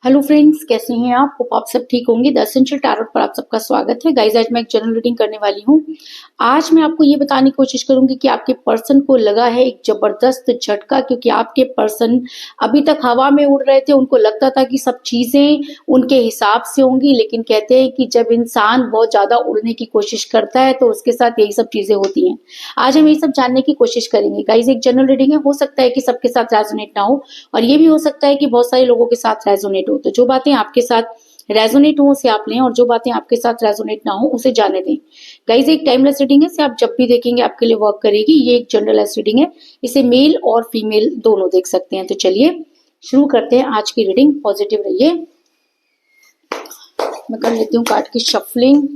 Hello friends, कैसे हैं आप? होप आप सब ठीक होंगे। द एसेंशियल टैरोट पर आप सबका स्वागत है। गाइस, आज मैं एक जनरल रीडिंग करने वाली हूँ। आज मैं आपको ये बताने की कोशिश करूंगी कि आपके पर्सन को लगा है एक जबरदस्त झटका, क्योंकि आपके पर्सन अभी तक हवा में उड़ रहे थे। उनको लगता था कि सब चीजें उनके हिसाब से होंगी, लेकिन कहते हैं कि जब इंसान बहुत ज्यादा उड़ने की कोशिश करता है तो उसके साथ यही सब चीजें होती हैं। आज हम ये सब जानने की कोशिश करेंगे। गाइस, एक जनरल रीडिंग है, हो सकता है कि सबके साथ रेजोनेट ना हो, और ये भी हो सकता है कि बहुत सारे लोगों के साथ रेजोनेट हो। तो जो बातें आपके साथ रेजोनेट हो उसे आप लें, और जो बातें आपके साथ रेजोनेट ना हो उसे जाने दें। गाइस, एक टाइमलेस रीडिंग है, इसे आप जब भी देखेंगे आपके लिए वर्क करेगी। ये एक जनरलाइज रीडिंग है, इसे मेल और फीमेल दोनों देख सकते हैं। तो चलिए शुरू करते हैं आज की रीडिंग। पॉजिटिव रहिए। मैं कर लेती हूँ कार्ड की शफलिंग।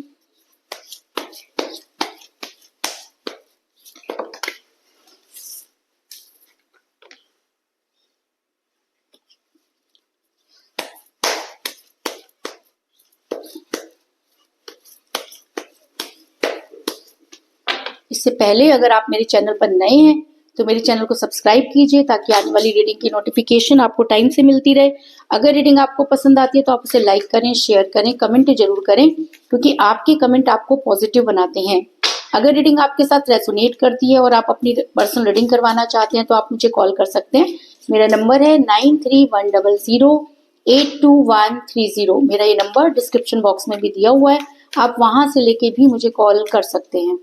इससे पहले अगर आप मेरे चैनल पर नए हैं तो मेरे चैनल को सब्सक्राइब कीजिए, ताकि आने वाली रीडिंग की नोटिफिकेशन आपको टाइम से मिलती रहे। अगर रीडिंग आपको पसंद आती है तो आप उसे लाइक करें, शेयर करें, कमेंट जरूर करें, क्योंकि आपके कमेंट आपको पॉजिटिव बनाते हैं। अगर रीडिंग आपके साथ रेसोनेट करती है और आप अपनी पर्सनल रीडिंग करवाना चाहते हैं तो आप मुझे कॉल कर सकते हैं। मेरा नंबर है 9310082130। मेरा ये नंबर डिस्क्रिप्शन बॉक्स में भी दिया हुआ है, आप वहां से लेके भी मुझे कॉल कर सकते हैं।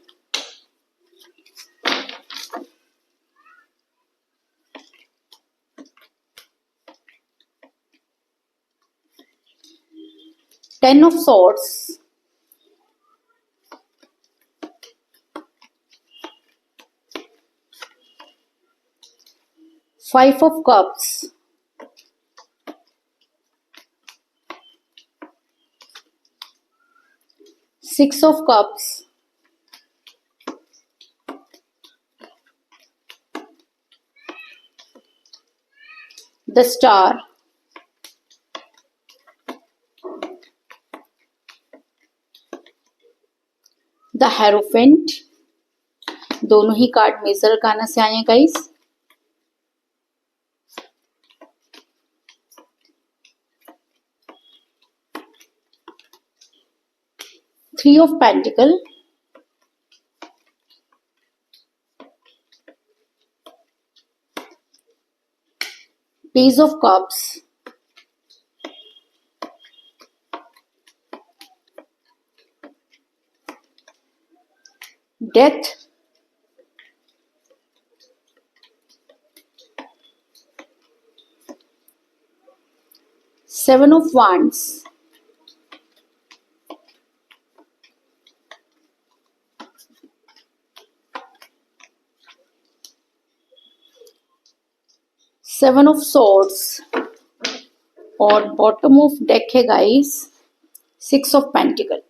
Ten of Swords, Five of Cups, Six of Cups, the Star, the hierophant. दोनों ही कार्ड मेजर अरकाना से आए हैं guys. Three of pentacle, page of cups, death, seven of wands, seven of swords, और bottom of deck है guys six of pentacle.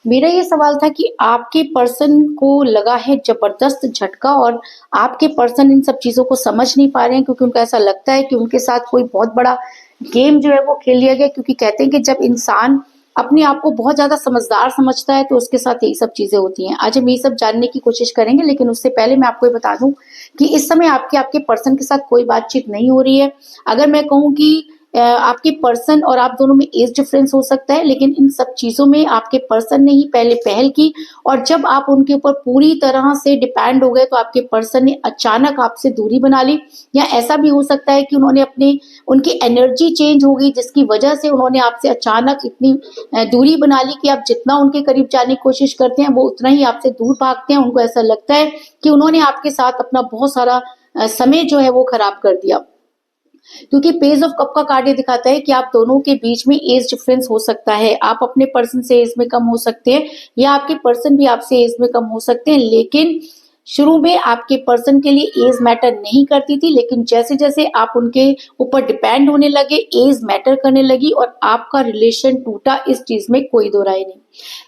मेरा ये सवाल था कि आपके पर्सन को लगा है जबरदस्त झटका, और आपके पर्सन इन सब चीजों को समझ नहीं पा रहे हैं, क्योंकि उनको ऐसा लगता है कि उनके साथ कोई बहुत बड़ा गेम जो है वो खेल लिया गया। क्योंकि कहते हैं कि जब इंसान अपने आप को बहुत ज्यादा समझदार समझता है तो उसके साथ यही सब चीजें होती हैं। आज हम ये सब जानने की कोशिश करेंगे, लेकिन उससे पहले मैं आपको ये बता दूं कि इस समय आपके पर्सन के साथ कोई बातचीत नहीं हो रही है। अगर मैं कहूँ कि आपके पर्सन और आप दोनों में एज डिफरेंस हो सकता है, लेकिन इन सब चीजों में आपके पर्सन ने ही पहले पहल की, और जब आप उनके ऊपर पूरी तरह से डिपेंड हो गए तो आपके पर्सन ने अचानक आपसे दूरी बना ली। या ऐसा भी हो सकता है कि उनकी एनर्जी चेंज हो गई, जिसकी वजह से उन्होंने आपसे अचानक इतनी दूरी बना ली कि आप जितना उनके करीब जाने की कोशिश करते हैं वो उतना ही आपसे दूर भागते हैं। उनको ऐसा लगता है कि उन्होंने आपके साथ अपना बहुत सारा समय जो है वो खराब कर दिया। क्योंकि पेज ऑफ कप का कार्ड ये दिखाता है कि आप दोनों के बीच में एज डिफरेंस हो सकता है। आप अपने पर्सन से एज में कम हो सकते हैं, या आपके पर्सन भी आपसे एज में कम हो सकते हैं। लेकिन शुरू में आपके पर्सन के लिए एज मैटर नहीं करती थी, लेकिन जैसे जैसे आप उनके ऊपर डिपेंड होने लगे एज मैटर करने लगी, और आपका रिलेशन टूटा। इस चीज में कोई दो राय नहीं।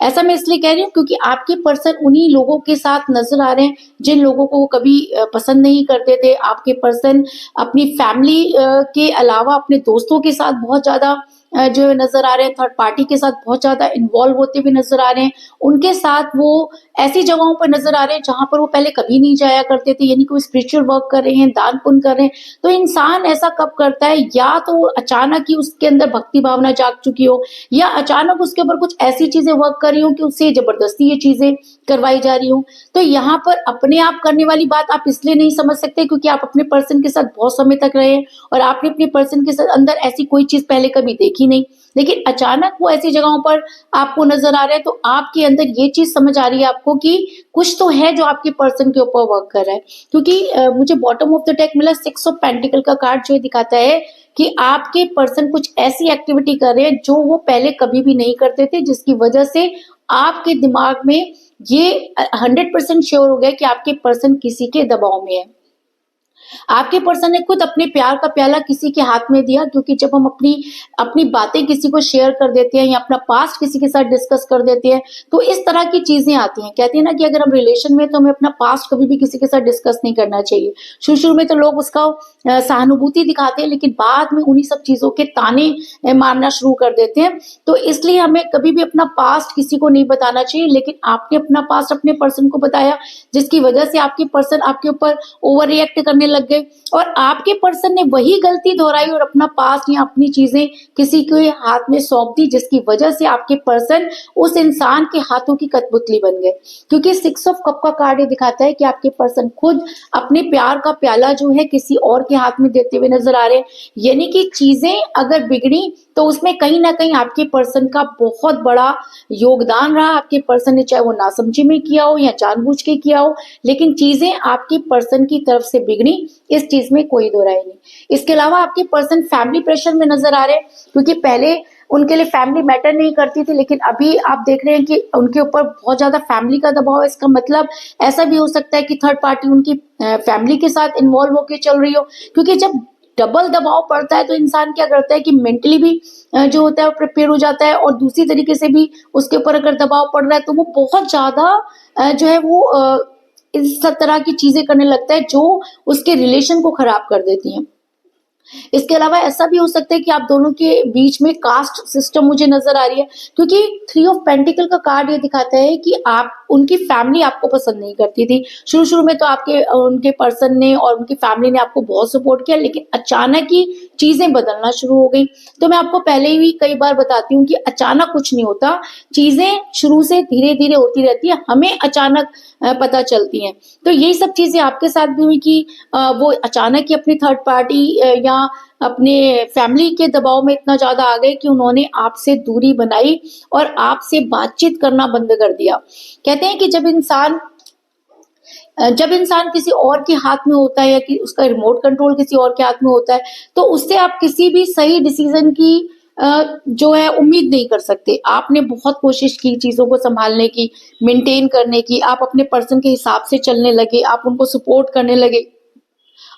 ऐसा मैं इसलिए कह रही हूँ क्योंकि आपके पर्सन उन्हीं लोगों के साथ नजर आ रहे हैं जिन लोगों को वो कभी पसंद नहीं करते थे। आपके पर्सन अपनी फैमिली के अलावा अपने दोस्तों के साथ बहुत ज्यादा जो है नजर आ रहे हैं, थर्ड पार्टी के साथ बहुत ज्यादा इन्वॉल्व होते हुए नजर आ रहे हैं, उनके साथ वो ऐसी जगहों पर नजर आ रहे हैं जहां पर वो पहले कभी नहीं जाया करते थे, यानी कोई स्पिरिचुअल वर्क कर रहे हैं, दान पुण्य कर रहे हैं। तो इंसान ऐसा कब करता है, या तो अचानक ही उसके अंदर भक्ति भावना जाग चुकी हो, या अचानक उसके ऊपर कुछ ऐसी चीजें वर्क कर रही हो कि उससे जबरदस्ती ये चीजें करवाई जा रही हो। तो यहाँ पर अपने आप करने वाली बात आप इसलिए नहीं समझ सकते क्योंकि आप अपने पर्सन के साथ बहुत समय तक रहे हैं और आपने अपने पर्सन के साथ अंदर ऐसी कोई चीज पहले कभी देखी नहीं, लेकिन अचानक वो ऐसी जगहों पर आपको नजर आ रहा है, तो आपके अंदर ये चीज समझ आ रही है आपको कि कुछ तो है जो आपके पर्सन के ऊपर वर्क कर रहा है। क्योंकि मुझे बॉटम ऑफ द डेक मिला 6 ऑफ पेंटिकल का कार्ड, जो दिखाता है कि आपके पर्सन कुछ ऐसी एक्टिविटी कर रहे हैं जो वो पहले कभी भी नहीं करते थे, जिसकी वजह से आपके दिमाग में ये 100% श्योर हो गया कि आपके पर्सन किसी के दबाव में है। आपके पर्सन ने खुद अपने प्यार का प्याला किसी के हाथ में दिया, क्योंकि जब हम अपनी अपनी बातें किसी को शेयर कर देते हैं या अपना पास्ट किसी के साथ डिस्कस कर देते हैं, तो इस तरह की चीजें आती हैं। कहते हैं ना कि अगर हम रिलेशन में, तो हमें अपना पास्ट कभी भी किसी के साथ डिस्कस नहीं करना चाहिए। शुरू शुरू में तो लोग उसका सहानुभूति दिखाते हैं, लेकिन बाद में उन्हीं सब चीजों के ताने मारना शुरू कर देते हैं। तो इसलिए हमें कभी भी अपना पास्ट किसी को नहीं बताना चाहिए, लेकिन आपने अपना पास्ट अपने पर्सन को बताया, जिसकी वजह से आपके पर्सन आपके ऊपर ओवर रिएक्ट करने लग गए और आपके पर्सन ने वही गलती दोहराई और अपना पास्ट या अपनी चीजें किसी के हाथ में सौंप दी, जिसकी वजह से आपके पर्सन उस इंसान के हाथों की कठपुतली बन गए। क्योंकि 6 ऑफ कप का कार्ड ये दिखाता है कि आपके पर्सन खुद अपने प्यार का प्याला जो है किसी और के हाथ में देते हुए नजर आ रहे हैं। यानी कि चीजें अगर बिगड़ी तो उसमें कहीं ना कहीं आपके पर्सन का बहुत बड़ा योगदान रहा। आपके पर्सन ने चाहे वो नासमझी में किया हो या जानबूझ के किया हो, लेकिन चीजें आपके पर्सन की तरफ से बिगड़ी, इस चीज में कोई दो राय नहीं। इसके अलावा आपके पर्सन फैमिली प्रेशर में नजर आ रहे हैं, क्योंकि पहले उनके लिए फैमिली मैटर नहीं करती थी, लेकिन अभी आप देख रहे हैं कि उनके ऊपर बहुत ज्यादा फैमिली का दबाव है। इसका मतलब ऐसा भी हो सकता है कि थर्ड पार्टी उनकी फैमिली के साथ इन्वॉल्व होकर चल रही हो, क्योंकि जब डबल दबाव पड़ता है तो इंसान क्या करता है कि मेंटली भी जो होता है वो प्रिपेयर हो जाता है, और दूसरी तरीके से भी उसके ऊपर अगर दबाव पड़ रहा है तो वो बहुत ज्यादा जो है वो इस तरह की चीजें करने लगता है जो उसके रिलेशन को खराब कर देती हैं। इसके अलावा ऐसा भी हो सकता है कि आप दोनों के बीच में कास्ट सिस्टम मुझे नजर आ रही है, क्योंकि 3 ऑफ पेंटिकल का कार्ड ये दिखाता है कि आप उनकी फैमिली आपको पसंद नहीं करती थी। शुरू शुरू में तो आपके उनके पर्सन ने और उनकी फैमिली ने आपको बहुत सपोर्ट किया, लेकिन अचानक ही चीजें बदलना शुरू हो गई। तो मैं आपको पहले ही कई बार बताती हूँ कि अचानक कुछ नहीं होता, चीजें शुरू से धीरे धीरे होती रहती है, हमें अचानक पता चलती हैं। तो यही सब चीजें आपके साथ भी हुई कि वो अचानक ही अपनी थर्ड पार्टी या अपने फैमिली के दबाव में इतना ज्यादा आ गए कि उन्होंने आपसे दूरी बनाई और आपसे बातचीत करना बंद कर दिया। कहते हैं कि जब इंसान किसी और के हाथ में होता है या कि उसका रिमोट कंट्रोल किसी और के हाथ में होता है, तो उससे आप किसी भी सही डिसीजन की जो है उम्मीद नहीं कर सकते। आपने बहुत कोशिश की चीजों को संभालने की, मेंटेन करने की, आप अपने पर्सन के हिसाब से चलने लगे, आप उनको सपोर्ट करने लगे,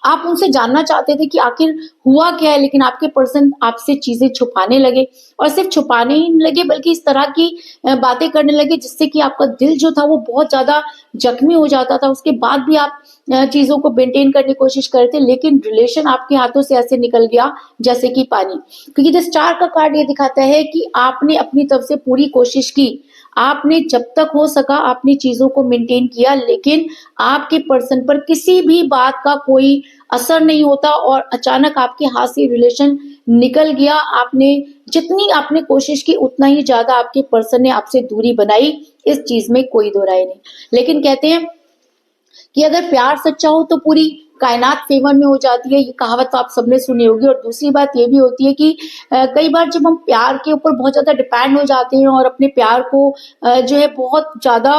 आप उनसे जानना चाहते थे कि आखिर हुआ क्या है, लेकिन आपके पर्सन आपसे चीजें छुपाने लगे, और सिर्फ छुपाने ही नहीं लगे बल्कि इस तरह की बातें करने लगे जिससे कि आपका दिल जो था वो बहुत ज्यादा जख्मी हो जाता था। उसके बाद भी आप चीजों को मेंटेन करने की कोशिश कर रहे थे, लेकिन रिलेशन आपके हाथों से ऐसे निकल गया जैसे कि पानी। क्योंकि द स्टार का कार्ड ये दिखाता है कि आपने अपनी तरफ से पूरी कोशिश की, आपने जब तक हो सका आपने चीजों को मेंटेन किया, लेकिन आपके पर्सन पर किसी भी बात का कोई असर नहीं होता और अचानक आपके हाथ से रिलेशन निकल गया। आपने जितनी आपने कोशिश की उतना ही ज्यादा आपके पर्सन ने आपसे दूरी बनाई, इस चीज में कोई दो राय नहीं। लेकिन कहते हैं कि अगर प्यार सच्चा हो तो पूरी कायनात फेवर में हो जाती है, ये कहावत तो आप सबने सुनी होगी। और दूसरी बात ये भी होती है कि कई बार जब हम प्यार के ऊपर बहुत ज्यादा डिपेंड हो जाते हैं और अपने प्यार को जो है बहुत ज्यादा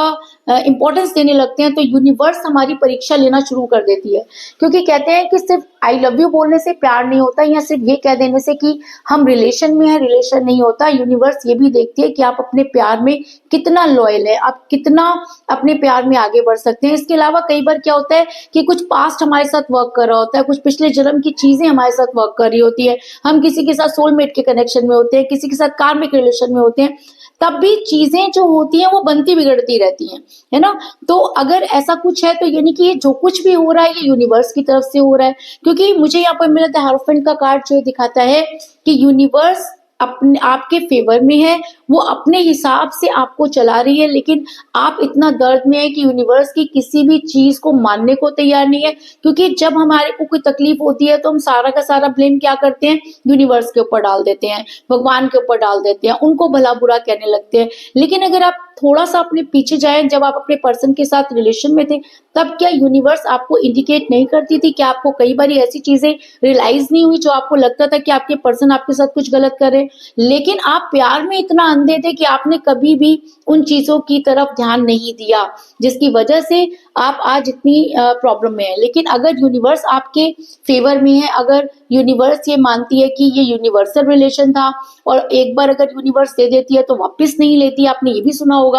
इंपॉर्टेंस देने लगते हैं, तो यूनिवर्स हमारी परीक्षा लेना शुरू कर देती है। क्योंकि कहते हैं कि सिर्फ आई लव यू बोलने से प्यार नहीं होता, या सिर्फ ये कह देने से कि हम रिलेशन में है रिलेशन नहीं होता। यूनिवर्स ये भी देखती है कि आप अपने प्यार में कितना लॉयल है, आप कितना अपने प्यार में आगे बढ़ सकते हैं। इसके अलावा कई बार क्या होता है कि कुछ पास्ट हमारे साथ वर्क कर रहा होता है, कुछ पिछले जन्म की चीजें हमारे साथ वर्क कर रही होती है, हम किसी के साथ सोलमेट के कनेक्शन में होते हैं, किसी के साथ कार्मिक रिलेशन में होते हैं, तब भी चीजें जो होती हैं वो बनती बिगड़ती रहती हैं, है ना। तो अगर ऐसा कुछ है तो यानी कि ये जो कुछ भी हो रहा है ये यूनिवर्स की तरफ से हो रहा है। क्योंकि मुझे यहाँ पर मिला था हारोफेंट का कार्ड जो दिखाता है कि यूनिवर्स अपने आपके फेवर में है, वो अपने हिसाब से आपको चला रही है, लेकिन आप इतना दर्द में है कि यूनिवर्स की किसी भी चीज को मानने को तैयार नहीं है। क्योंकि जब हमारे को कोई तकलीफ होती है तो हम सारा का सारा ब्लेम क्या करते हैं, यूनिवर्स के ऊपर डाल देते हैं, भगवान के ऊपर डाल देते हैं, उनको भला बुरा कहने लगते हैं। लेकिन अगर आप थोड़ा सा अपने पीछे जाएं, जब आप अपने पर्सन के साथ रिलेशन में थे, तब क्या यूनिवर्स आपको इंडिकेट नहीं करती थी कि आपको कई बार ऐसी चीजें रियलाइज नहीं हुई जो आपको लगता था कि आपके पर्सन आपके साथ कुछ गलत कर रहे हैं, लेकिन आप प्यार में इतना अंधे थे कि आपने कभी भी उन चीजों की तरफ ध्यान नहीं दिया, जिसकी वजह से आप आज इतनी प्रॉब्लम में है। लेकिन अगर यूनिवर्स आपके फेवर में है, अगर यूनिवर्स ये मानती है कि ये यूनिवर्सल रिलेशन था और एक बार अगर यूनिवर्स दे देती है तो वापस नहीं लेती, आपने ये भी सुना होगा,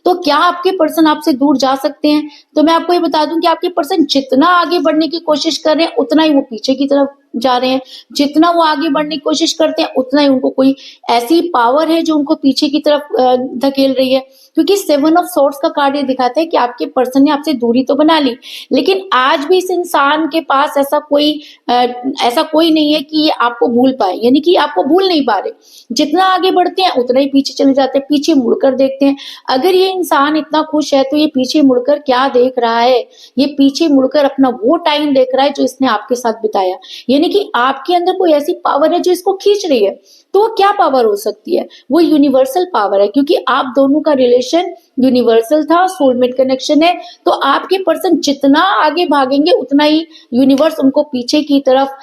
तो क्या आपके पर्सन आपसे दूर जा सकते हैं? तो मैं आपको ये बता दूं कि आपके पर्सन जितना आगे बढ़ने की कोशिश कर रहे हैं उतना ही वो पीछे की तरफ जा रहे हैं। जितना वो आगे बढ़ने की कोशिश करते हैं उतना ही उनको कोई ऐसी पावर है जो उनको पीछे की तरफ धकेल रही है। क्योंकि 7 ऑफ सोर्ड्स का कार्ड ये दिखाता है कि आपके पर्सन ने आपसे दूरी तो बना ली, लेकिन आज भी इस इंसान के पास ऐसा कोई नहीं है कि ये आपको भूल पाए, यानी कि आपको भूल नहीं पा रहे। जितना आगे बढ़ते हैं उतना ही पीछे चले जाते हैं, पीछे मुड़कर देखते हैं। अगर ये इंसान इतना खुश है तो ये पीछे मुड़कर क्या देख रहा है? ये पीछे मुड़कर अपना वो टाइम देख रहा है जो इसने आपके साथ बिताया, यानी कि आपके अंदर कोई ऐसी पावर है जो इसको खींच रही है। तो वो क्या पावर हो सकती है? वो यूनिवर्सल पावर है, क्योंकि आप दोनों का रिलेशन यूनिवर्सल था, सोलमेट कनेक्शन है। तो आपके पर्सन जितना आगे भागेंगे उतना ही यूनिवर्स उनको पीछे की तरफ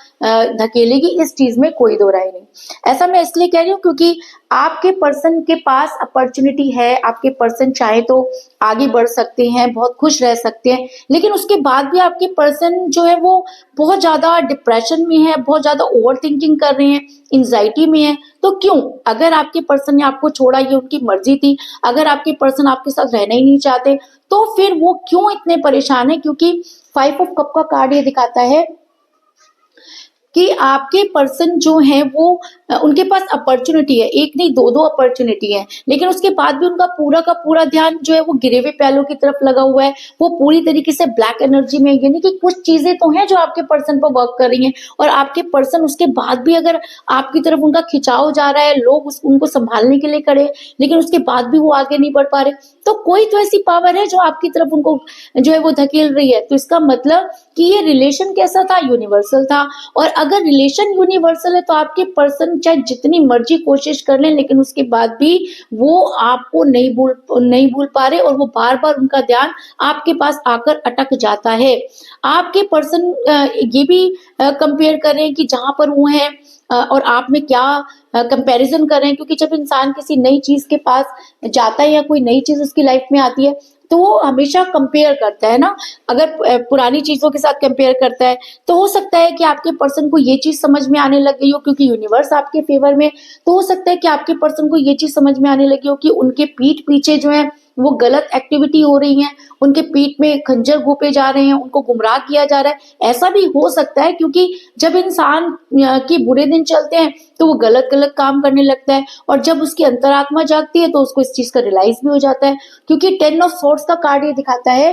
धकेलेगी, इस चीज में कोई दो राय नहीं। ऐसा मैं इसलिए कह रही हूँ क्योंकि आपके पर्सन के पास अपॉर्चुनिटी है, आपके पर्सन चाहे तो आगे बढ़ सकते हैं, बहुत खुश रह सकते हैं, लेकिन उसके बाद भी आपके पर्सन जो है वो बहुत ज्यादा डिप्रेशन में है, बहुत ज्यादा ओवर थिंकिंग कर रहे हैं, एंजाइटी में है। तो क्यों? अगर आपके पर्सन ने आपको छोड़ा, ये उनकी मर्जी थी। अगर आपके पर्सन आपके साथ रहना ही नहीं चाहते तो फिर वो क्यों इतने परेशान है? क्योंकि 5 ऑफ कप का कार्ड ये दिखाता है कि आपके पर्सन जो है वो उनके पास अपॉर्चुनिटी है, एक नहीं दो अपॉर्चुनिटी है, लेकिन उसके बाद भी उनका पूरा का पूरा ध्यान जो है वो गिरे हुए पैलों की तरफ लगा हुआ है। वो पूरी तरीके से ब्लैक एनर्जी में, यानी कि कुछ चीजें तो हैं जो आपके पर्सन पर वर्क कर रही हैं और आपके पर्सन उसके बाद भी अगर आपकी तरफ उनका खिंचाव जा रहा है, लोग उनको संभालने के लिए खड़े, लेकिन उसके बाद भी वो आगे नहीं बढ़ पा रहे, तो कोई तो ऐसी पावर है जो आपकी तरफ उनको जो है वो धकेल रही है। तो इसका मतलब कि ये रिलेशन कैसा था? यूनिवर्सल था। और अगर रिलेशन यूनिवर्सल है तो आपके पर्सन चाहे जितनी मर्जी कोशिश कर लें, लेकिन उसके बाद भी वो आपको नहीं भूल पा रहे और वो बार बार उनका ध्यान आपके पास आकर अटक जाता है। आपके पर्सन ये भी कंपेयर कर रहे हैं कि जहां पर वो है और आप में क्या कंपैरिजन कर रहे हैं, क्योंकि जब इंसान किसी नई चीज के पास जाता है या कोई नई चीज उसकी लाइफ में आती है तो वो हमेशा कंपेयर करता है ना। अगर पुरानी चीजों के साथ कंपेयर करता है तो हो सकता है कि आपके पर्सन को ये चीज समझ में आने लग गई हो, क्योंकि यूनिवर्स आपके फेवर में, तो हो सकता है कि आपके पर्सन को ये चीज समझ में आने लगी हो कि उनके पीठ पीछे जो है वो गलत एक्टिविटी हो रही है, उनके पीठ में खंजर घोंपे जा रहे हैं, उनको गुमराह किया जा रहा है। ऐसा भी हो सकता है क्योंकि जब इंसान के बुरे दिन चलते हैं तो वो गलत गलत काम करने लगता है, और जब उसकी अंतरात्मा जागती है तो उसको इस चीज का रियलाइज भी हो जाता है। क्योंकि 10 ऑफ सोर्ड्स का कार्ड ये दिखाता है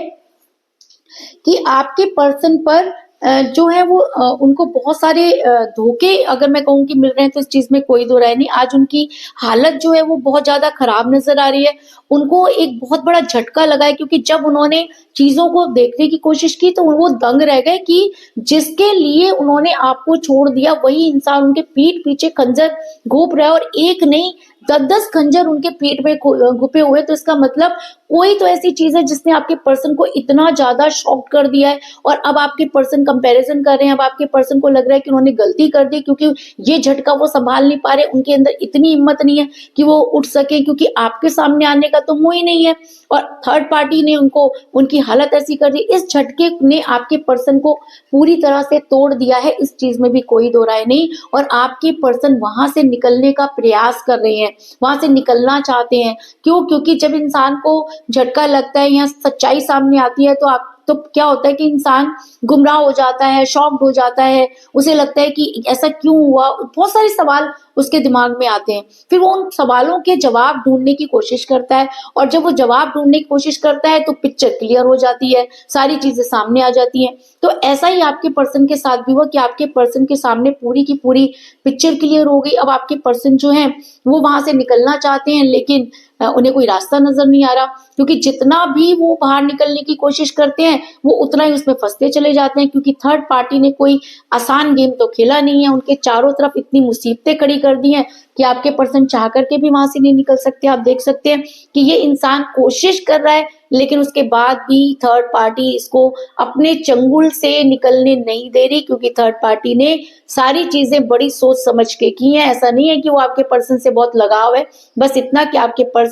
कि आपके पर्सन पर जो है वो उनको बहुत सारे धोखे अगर मैं कहूँ कि मिल रहे हैं, तो इस चीज में कोई दो राय नहीं। आज उनकी हालत जो है वो बहुत ज्यादा खराब नजर आ रही है। उनको एक बहुत बड़ा झटका लगा है, क्योंकि जब उन्होंने चीजों को देखने की कोशिश की तो वो दंग रह गए कि जिसके लिए उन्होंने आपको छोड़ दिया वही इंसान उनके पीठ पीछे खंजर घोंप रहा है, और एक नहीं 10-10 खंजर उनके पेट में घुपे हुए। तो इसका मतलब कोई तो ऐसी चीज है जिसने आपके पर्सन को इतना ज्यादा शॉक कर दिया है, और अब आपके पर्सन कंपैरिजन कर रहे हैं। अब आपके पर्सन को लग रहा है कि उन्होंने गलती कर दी, क्योंकि ये झटका वो संभाल नहीं पा रहे, उनके अंदर इतनी हिम्मत नहीं है कि वो उठ सके, क्योंकि आपके सामने आने का तो मुंह ही नहीं है, और थर्ड पार्टी ने उनको उनकी हालत ऐसी कर दी। इस झटके ने आपके पर्सन को पूरी तरह से तोड़ दिया है, इस चीज में भी कोई दो राय नहीं। और आपके पर्सन वहां से निकलने का प्रयास कर रहे हैं, वहां से निकलना चाहते हैं। क्यों? क्योंकि जब इंसान को झटका लगता है या सच्चाई सामने आती है तो आप तो क्या होता है कि इंसान गुमराह हो जाता है, शॉक्ड हो जाता है, उसे लगता है कि ऐसा क्यों हुआ, बहुत सारे सवाल उसके दिमाग में आते हैं। फिर वो उन सवालों के जवाब ढूंढने की कोशिश करता है, और जब वो जवाब ढूंढने की कोशिश करता है तो पिक्चर क्लियर हो जाती है, सारी चीजें सामने आ जाती हैं। तो ऐसा ही आपके पर्सन के साथ भी हुआ कि आपके पर्सन के सामने पूरी की पूरी पिक्चर क्लियर हो गई। अब आपके पर्सन जो है वो वहां से निकलना चाहते हैं, लेकिन उन्हें कोई रास्ता नजर नहीं आ रहा, क्योंकि जितना भी वो बाहर निकलने की कोशिश करते हैं वो उतना ही उसमें फंसते चले जाते हैं, क्योंकि थर्ड पार्टी ने कोई आसान गेम तो खेला नहीं है, उनके चारों तरफ इतनी मुसीबतें खड़ी कर दी हैं कि आपके पर्सन चाह करके भी वहां से नहीं निकल सकते। आप देख सकते हैं कि ये इंसान कोशिश कर रहा है, लेकिन उसके बाद भी थर्ड पार्टी इसको अपने चंगुल से निकलने नहीं दे रही, क्योंकि थर्ड पार्टी ने सारी चीजें बड़ी सोच समझ के की हैं। ऐसा नहीं है कि वो आपके पर्सन से बहुत लगाव है, बस इतना कि आपके पर्सन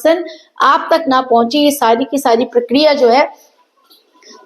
आप तक ना पहुंचे, ये सारी की सारी प्रक्रिया जो है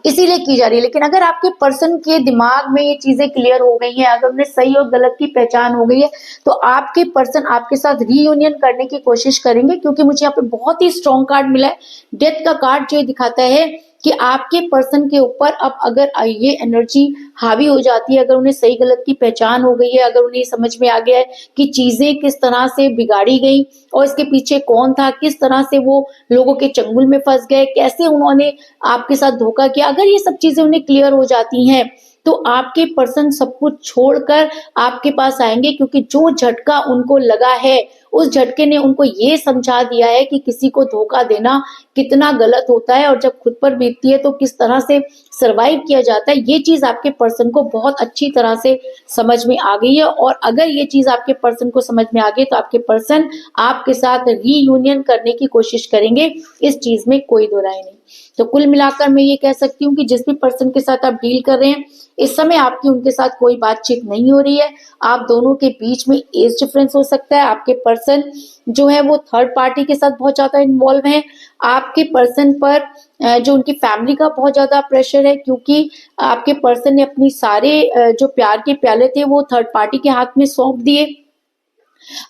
इसीलिए की जा रही है। लेकिन अगर आपके पर्सन के दिमाग में ये चीजें क्लियर हो गई हैं, अगर उन्हें सही और गलत की पहचान हो गई है, तो आपके पर्सन आपके साथ रीयूनियन करने की कोशिश करेंगे, क्योंकि मुझे यहाँ पे बहुत ही स्ट्रॉन्ग कार्ड मिला है। डेथ का कार्ड जो दिखाता है कि आपके पर्सन के ऊपर अब अगर ये एनर्जी हावी हो जाती है, अगर उन्हें सही गलत की पहचान हो गई है, अगर उन्हें समझ में आ गया है कि चीजें किस तरह से बिगाड़ी गई और इसके पीछे कौन था, किस तरह से वो लोगों के चंगुल में फंस गए, कैसे उन्होंने आपके साथ धोखा किया, अगर ये सब चीजें उन्हें क्लियर हो जाती हैं, तो आपके पर्सन सब कुछ छोड़कर आपके पास आएंगे, क्योंकि जो झटका उनको लगा है उस झटके ने उनको ये समझा दिया है कि किसी को धोखा देना कितना गलत होता है, और जब खुद पर बीतती है तो किस तरह से सरवाइव किया जाता है। ये चीज आपके पर्सन को बहुत अच्छी तरह से समझ में आ गई है, और अगर ये चीज आपके पर्सन को समझ में आ गई तो आपके पर्सन आपके साथ रीयूनियन करने की कोशिश करेंगे, इस चीज में कोई दो राय नहीं। तो कुल मिलाकर मैं ये कह सकती हूँ कि जिस भी पर्सन के साथ आप डील कर रहे हैं, इस समय आपकी उनके साथ कोई बातचीत नहीं हो रही है। आप दोनों के बीच में एज डिफरेंस हो सकता है, आपके पर्सन जो है वो थर्ड पार्टी के साथ बहुत ज्यादा इन्वॉल्व है, आपके पर्सन पर जो उनकी फैमिली का बहुत ज्यादा प्रेशर है, क्योंकि आपके पर्सन ने अपनी सारे जो प्यार के प्याले थे वो थर्ड पार्टी के हाथ में सौंप दिए।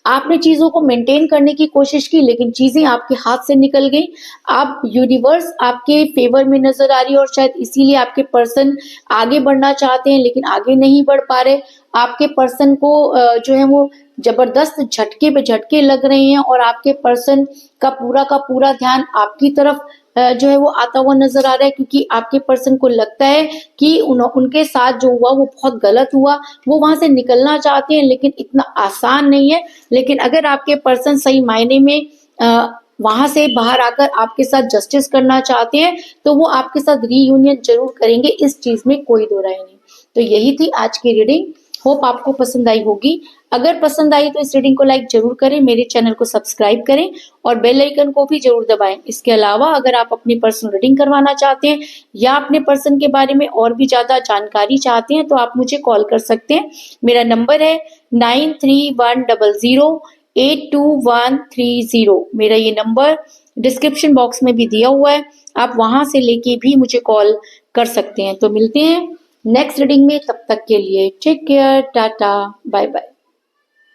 आपने चीजों को मेंटेन करने की कोशिश की, लेकिन चीजें आपके हाथ से निकल गई। आप यूनिवर्स आपके फेवर में नजर आ रही है, और शायद इसीलिए आपके पर्सन आगे बढ़ना चाहते हैं लेकिन आगे नहीं बढ़ पा रहे। आपके पर्सन को जो है वो जबरदस्त झटके पे झटके लग रहे हैं, और आपके पर्सन का पूरा ध्यान आपकी तरफ जो है वो आता हुआ नजर आ रहा है, क्योंकि आपके पर्सन को लगता है कि उनके साथ जो हुआ वो बहुत गलत हुआ। वो वहां से निकलना चाहते हैं, लेकिन इतना आसान नहीं है। लेकिन अगर आपके पर्सन सही मायने में वहां से बाहर आकर आपके साथ जस्टिस करना चाहते हैं, तो वो आपके साथ रीयूनियन जरूर करेंगे, इस चीज में कोई दो राय नहीं। तो यही थी आज की रीडिंग, होप आपको पसंद आई होगी। अगर पसंद आई तो इस रीडिंग को लाइक जरूर करें, मेरे चैनल को सब्सक्राइब करें और बेल आइकन को भी जरूर दबाएं। इसके अलावा अगर आप अपनी पर्सनल रीडिंग करवाना चाहते हैं या अपने पर्सन के बारे में और भी ज्यादा जानकारी चाहते हैं, तो आप मुझे कॉल कर सकते हैं। मेरा नंबर है 9310082130। मेरा ये नंबर डिस्क्रिप्शन बॉक्स में भी दिया हुआ है, आप वहां से लेके भी मुझे कॉल कर सकते हैं। तो मिलते हैं नेक्स्ट रीडिंग में, तब तक के लिए take care, tata, bye bye.